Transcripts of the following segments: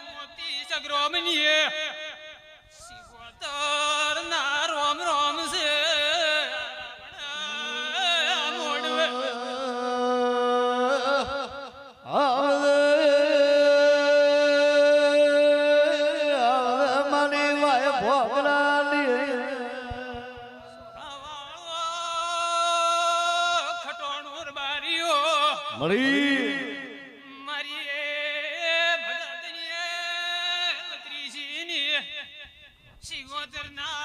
મોતી સગ્રોમની શિવતર ના રોમ રોમ છે મોડવે મને વાય ભોગલાલી ખટોણુર બારીઓ મળી શિવોતર ના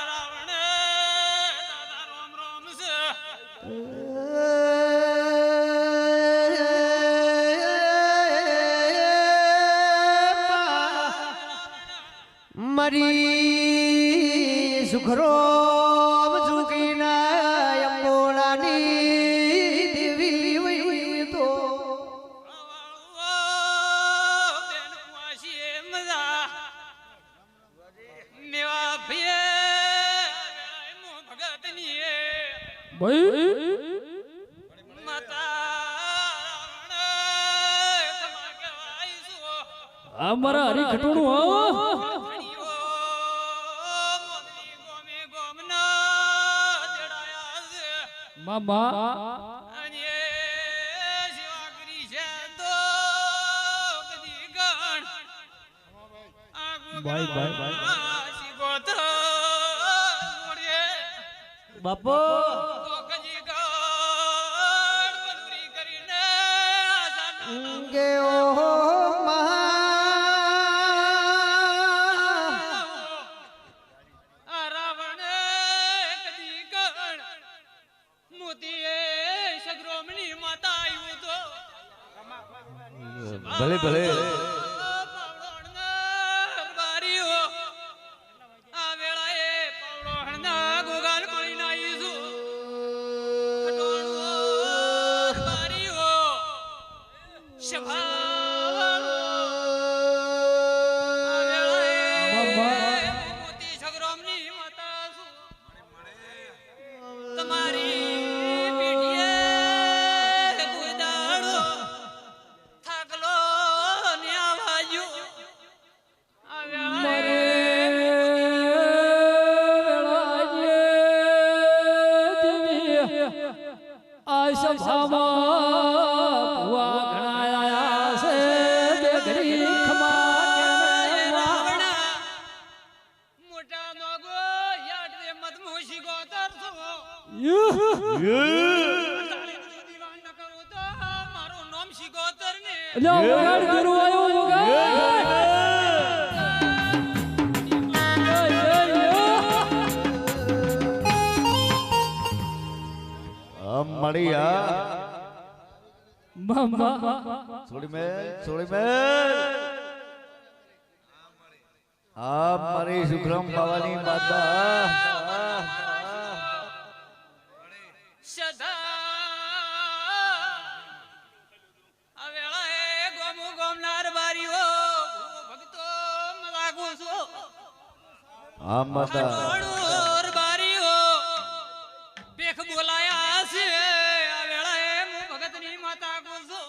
રાવણ દાદા રોમ રોમ છે મરી સુખરો ઝુકીના અંબોલાની દેવી વઈ તો બેન વાસી મજા મેવા ભીએ મો ભગતની ભાઈ માતા રાવણ કમા કહેવાય છો આ મારા હરી ખટોણું આવો મામા અને સેવા કરી છે તો કદી ગણ બાય બાય શિવોતર મોરે બાપો તો કદી ગણ મજૂરી કરીને આઝાદ કે ઓ રાવણ કદી ગણ મોતીએ સગ્રોમની માતા આવ્યું તો ભલે ભલે પાવડોણના બારીઓ આ વેળાએ પાવડોણના ગોગાલ કોઈ નાઈશું ખટોણું બારીઓ શભાવાળો આ વેળાએ મોતી સગ્રોમની માતા છું તમારી પીઠીએ કોઈ દાડો થાકલો ને આવાજો આ વેળાએ આ સભામાં ભુવા ઘણાયા છે બે ઘડી ખમા મોટા નોગો યાદ રે મત મોશી ગોતર છો દીવાન ન કરું તો મારું નામ શિગોતર ને વગાડ ગુરુ આયો વગાડ મળ્યા મામા છોડી મે આ મારી સુખરામ બાવાની માતા સદા આ વેળાએ ગોમુ ગોમનાર બારીઓ ભક્તો લાગુ છો આ માતા ખટોણુર બારીઓ બેખ બોલાયા છે આ વેળાએ હું ભગતની માતા ગોસો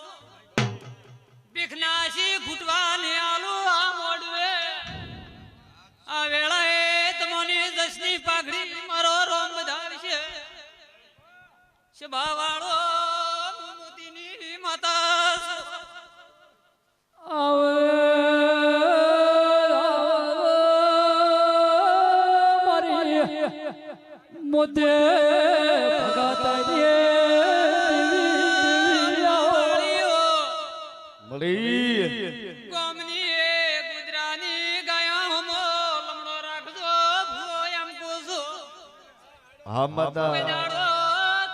બેખનાશી ઘૂંટવાને આલો આ મોડવે આ વેળાએ તમોની દસની પાઘડી મારો રોમ વધારશે શબાવાળો મોતીની માતા છું. આવે મારી મોદે ભગત મળી ગોમની ગુજરાની ગાયા હમો લમણો રાખજો ભૂ એમ કોસો આ માતા દાડો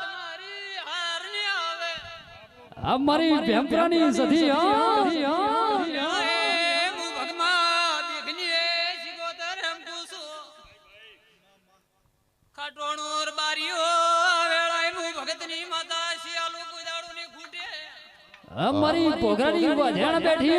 તમારી હાર ને આવે આ મારી ભેંપરાની સધી હું ભગમાં દેખની શિગોતર એમ કોસો ખટોણુર બારીઓ વેળાએ હું ભગતની માતા શિયાળુ કોઈ દાડો ની ખૂટે અમારી પોગરાની વાજણ બેઠી